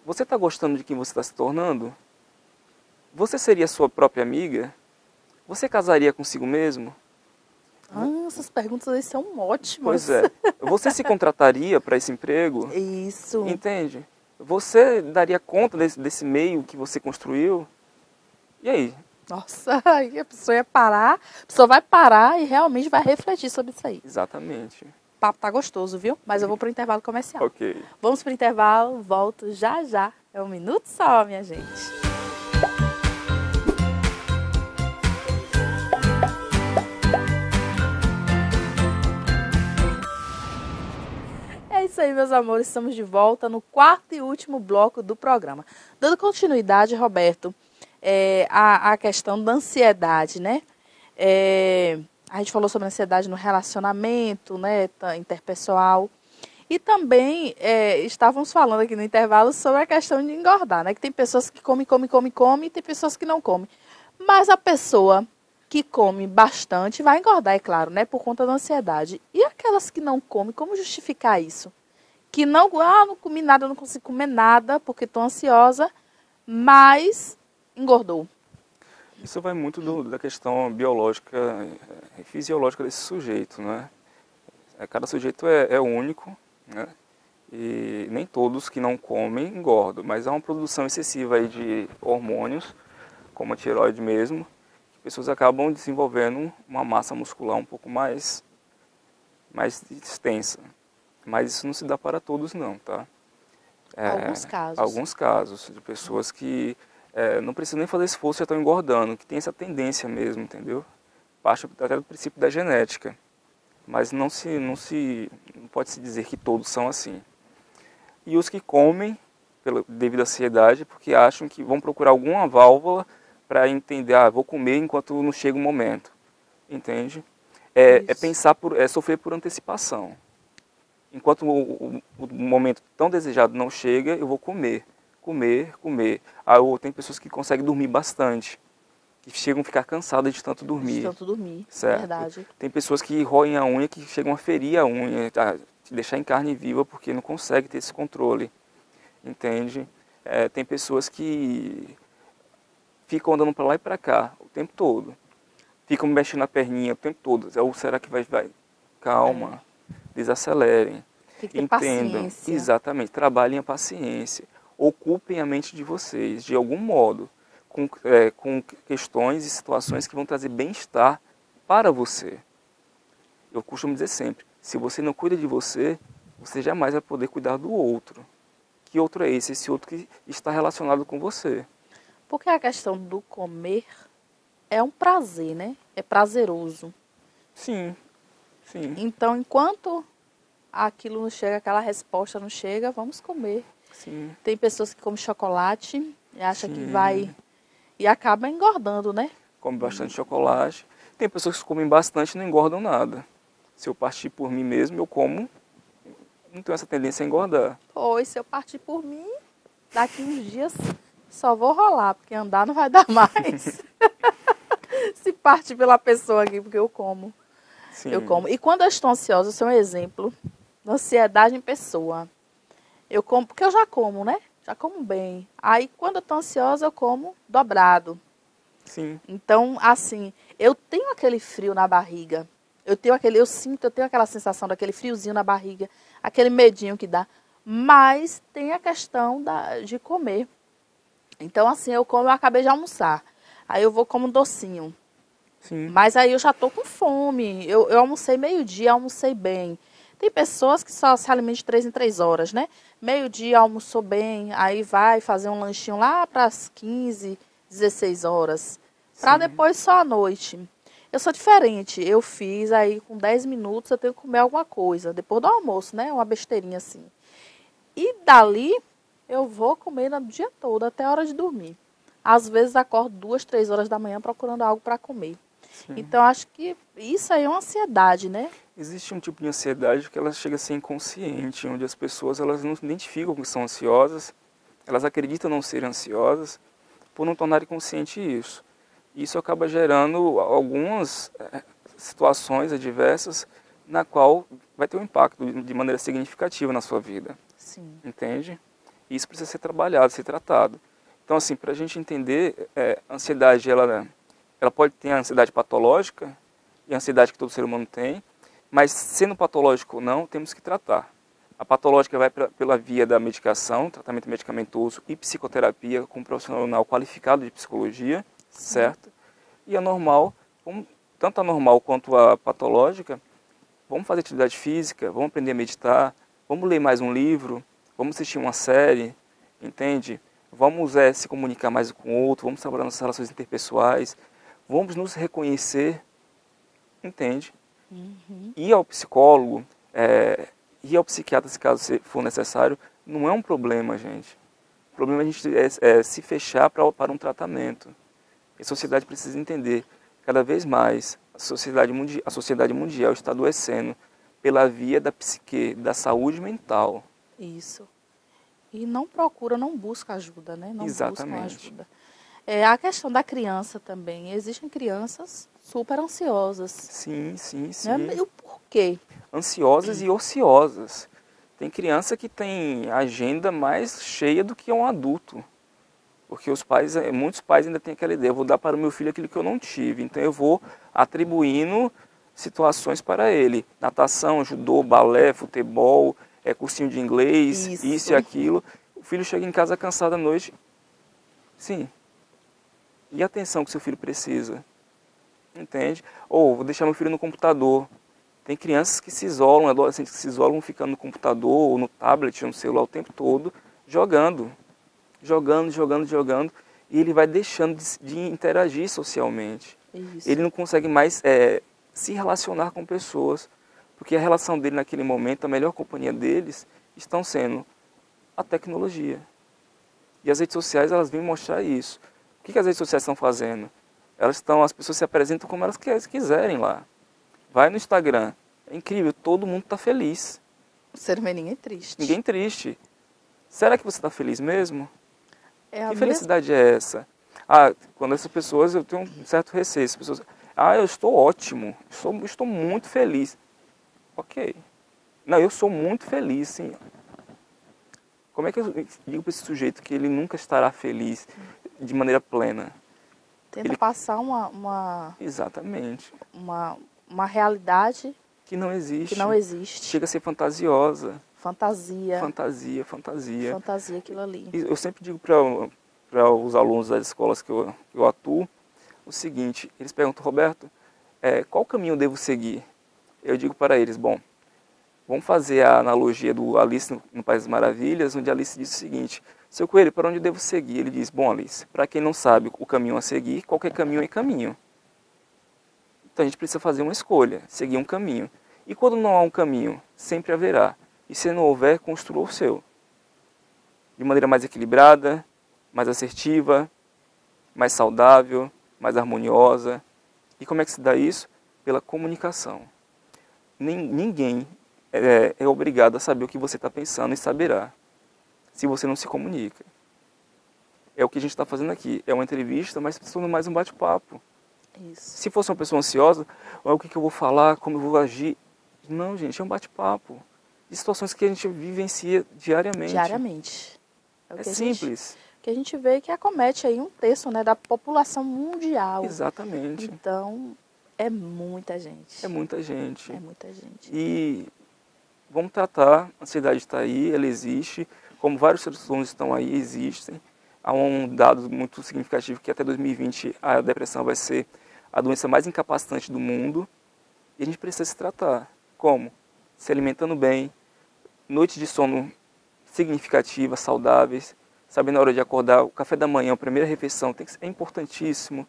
você está gostando de quem você está se tornando? Você seria sua própria amiga? Você casaria consigo mesmo?
Essas perguntas aí são ótimas.
Pois é. Você se contrataria para esse emprego?
Isso.
Entende? Você daria conta desse meio que você construiu? E aí?
Nossa, aí a pessoa ia parar, a pessoa vai parar e realmente vai refletir sobre isso aí.
Exatamente.
O papo tá gostoso, viu? Mas eu vou pro intervalo comercial.
Ok.
Vamos pro intervalo, volto já já. É um minuto só, minha gente. É isso aí, meus amores. Estamos de volta no quarto e último bloco do programa. Dando continuidade, Roberto, a questão da ansiedade, né? A gente falou sobre ansiedade no relacionamento, né, interpessoal. E também estávamos falando aqui no intervalo sobre a questão de engordar, né? Que tem pessoas que comem e tem pessoas que não comem. Mas a pessoa que come bastante vai engordar, é claro, né? Por conta da ansiedade. E aquelas que não comem, como justificar isso? Que não comi nada, não consigo comer nada porque estou ansiosa, mas engordou.
Isso vai muito da questão biológica e fisiológica desse sujeito, né? Cada sujeito é único, né? E nem todos que não comem engordam, mas há uma produção excessiva aí de hormônios, como a tireoide mesmo, que pessoas acabam desenvolvendo uma massa muscular um pouco mais extensa. Mas isso não se dá para todos não, tá?
Alguns casos.
Alguns casos de pessoas que não precisam nem fazer esforço, já estão engordando, que tem essa tendência mesmo, entendeu? Parte até do princípio da genética. Mas não pode se dizer que todos são assim. E os que comem devido à ansiedade, porque acham que vão procurar alguma válvula para entender, vou comer enquanto não chega o momento. Entende? Sofrer por antecipação. Enquanto o momento tão desejado não chega, eu vou comer. Tem pessoas que conseguem dormir bastante, que chegam a ficar cansadas de tanto dormir.
De tanto dormir,
certo?
Verdade.
Tem pessoas que roem a unha, que chegam a ferir a unha, deixar em carne viva porque não consegue ter esse controle, entende? Tem pessoas que ficam andando para lá e para cá o tempo todo, ficam mexendo a perninha o tempo todo. Ou será que vai? Calma, desacelerem.
Tem que ter
Entendam,
paciência.
exatamente, trabalhem a paciência, ocupem a mente de vocês, de algum modo, com questões e situações que vão trazer bem-estar para você. Eu costumo dizer sempre, se você não cuida de você, você jamais vai poder cuidar do outro. Que outro é esse? Esse outro que está relacionado com você.
Porque a questão do comer é um prazer, né? É prazeroso.
Sim, sim.
Então, enquanto aquilo não chega, aquela resposta não chega, vamos comer.
Sim.
Tem pessoas que comem chocolate e acham que
Sim.
vai... E acaba engordando, né?
Come bastante chocolate. Tem pessoas que comem bastante e não engordam nada. Se eu partir por mim mesmo, eu como, não tenho essa tendência a engordar.
Pois, se eu partir por mim, daqui uns dias só vou rolar, porque andar não vai dar mais. Se partir pela pessoa aqui, porque eu como.
Sim.
Eu como. E quando eu estou ansiosa, eu sou um exemplo de ansiedade em pessoa. Eu como, porque eu já como, né? Já como bem. Aí, quando eu estou ansiosa, eu como dobrado.
Sim.
Então, assim, eu tenho aquele frio na barriga. Eu tenho aquela sensação daquele friozinho na barriga, aquele medinho que dá. Mas tem a questão de comer. Então, assim, eu acabei de almoçar. Aí eu vou como um docinho.
Sim.
Mas aí eu já tô com fome. Eu almocei meio-dia, almocei bem. Tem pessoas que só se alimentam de 3 em 3 horas, né? Meio-dia almoçou bem, aí vai fazer um lanchinho lá para as 15, 16 horas. Para depois só à noite. Eu sou diferente. Eu fiz aí com 10 minutos eu tenho que comer alguma coisa. Depois do almoço, né? Uma besteirinha assim. E dali eu vou comer o dia todo, até a hora de dormir. Às vezes acordo 2, 3 horas da manhã procurando algo para comer.
Sim.
Então, acho que isso aí é uma ansiedade, né?
Existe um tipo de ansiedade que ela chega a ser inconsciente, onde as pessoas elas não se identificam que são ansiosas, elas acreditam não ser ansiosas, por não tornarem consciente isso. Isso acaba gerando algumas situações adversas na qual vai ter um impacto de maneira significativa na sua vida.
Sim.
Entende? Isso precisa ser trabalhado, ser tratado. Então, assim, para a gente entender, a ansiedade, ela pode ter a ansiedade patológica, e a ansiedade que todo ser humano tem, mas sendo patológico ou não, temos que tratar. A patológica vai pela via da medicação, tratamento medicamentoso e psicoterapia com um profissional qualificado de psicologia, certo? E a normal, tanto a normal quanto a patológica, vamos fazer atividade física, vamos aprender a meditar, vamos ler mais um livro, vamos assistir uma série, entende? Vamos se comunicar mais com o outro, vamos trabalhar nas relações interpessoais, vamos nos reconhecer, entende?
Uhum.
Ir ao psicólogo, ir ao psiquiatra se caso for necessário, não é um problema, gente. O problema é a gente se fechar para um tratamento. A sociedade precisa entender, cada vez mais, a sociedade mundial está adoecendo pela via da psique, da saúde mental.
Isso. E não procura, não busca ajuda, né? Não
Exatamente.
buscam ajuda. A questão da criança também. Existem crianças super ansiosas.
Sim, sim, sim.
Né? E o porquê?
Ansiosas e ociosas. Tem criança que tem agenda mais cheia do que um adulto. Porque muitos pais ainda têm aquela ideia, eu vou dar para o meu filho aquilo que eu não tive. Então eu vou atribuindo situações para ele. Natação, judô, balé, futebol, cursinho de inglês, isso e aquilo. O filho chega em casa cansado à noite. Sim. E a atenção que seu filho precisa? Entende? Ou vou deixar meu filho no computador. Tem crianças que se isolam, adolescentes que se isolam ficando no computador, ou no tablet, ou no celular o tempo todo, jogando. E ele vai deixando de interagir socialmente.
Isso.
Ele não consegue mais se relacionar com pessoas, porque a relação dele naquele momento, a melhor companhia deles, estão sendo a tecnologia. E as redes sociais, elas vêm mostrar isso. O que as redes sociais estão fazendo? As pessoas se apresentam como elas quiserem lá. Vai no Instagram, é incrível, todo mundo está feliz.
O ser humano ninguém é triste.
Ninguém triste. Será que você está feliz mesmo? Que felicidade
mesma...
é essa? Quando essas pessoas, eu tenho um certo receio. As pessoas, eu estou ótimo, estou muito feliz. Ok. Não, eu sou muito feliz, sim. Como é que eu digo para esse sujeito que ele nunca estará feliz de maneira plena?
Tenta passar
Exatamente.
uma realidade
que não existe.
Que não existe.
Chega a ser fantasiosa.
Fantasia.
Fantasia, fantasia.
Fantasia aquilo ali.
Eu sempre digo para os alunos das escolas que eu atuo o seguinte, eles perguntam, Roberto, qual caminho eu devo seguir? Eu digo para eles, bom, vamos fazer a analogia do Alice no País das Maravilhas, onde Alice diz o seguinte, seu coelho, para onde eu devo seguir? Ele diz, bom Alice, para quem não sabe o caminho a seguir, qualquer caminho é caminho. Então a gente precisa fazer uma escolha, seguir um caminho. E quando não há um caminho, sempre haverá. E se não houver, construa o seu. De maneira mais equilibrada, mais assertiva, mais saudável, mais harmoniosa. E como é que se dá isso? Pela comunicação. Ninguém é obrigado a saber o que você está pensando e saberá, se você não se comunica. É o que a gente está fazendo aqui. É uma entrevista, mas se torna mais um bate-papo. Se fosse uma pessoa ansiosa, o que eu vou falar, como eu vou agir. Não, gente, é um bate-papo. De situações que a gente vivencia diariamente.
Diariamente.
É simples.
Que a gente vê que acomete aí 1/3, né, da população mundial.
Exatamente.
Então, é muita gente.
É muita gente.
É muita gente.
E vamos tratar, a ansiedade está aí, ela existe, como vários transtornos estão aí, existem. Há um dado muito significativo que até 2020 a depressão vai ser a doença mais incapacitante do mundo. E a gente precisa se tratar. Como? Se alimentando bem, noites de sono significativas, saudáveis, sabendo a hora de acordar, o café da manhã, a primeira refeição, é importantíssimo.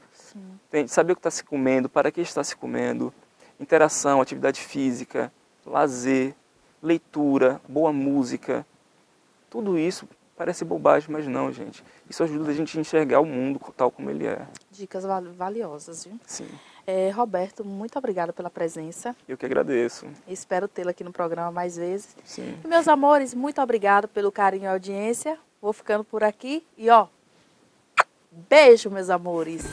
Saber o que está se comendo, para que está se comendo, interação, atividade física, lazer, leitura, boa música, tudo isso parece bobagem, mas não, gente. Isso ajuda a gente a enxergar o mundo tal como ele é.
Dicas valiosas, viu?
Sim.
Roberto, muito obrigada pela presença.
Eu que agradeço.
Espero tê-lo aqui no programa mais vezes.
Sim.
E, meus amores, muito obrigada pelo carinho e audiência. Vou ficando por aqui e, beijo, meus amores.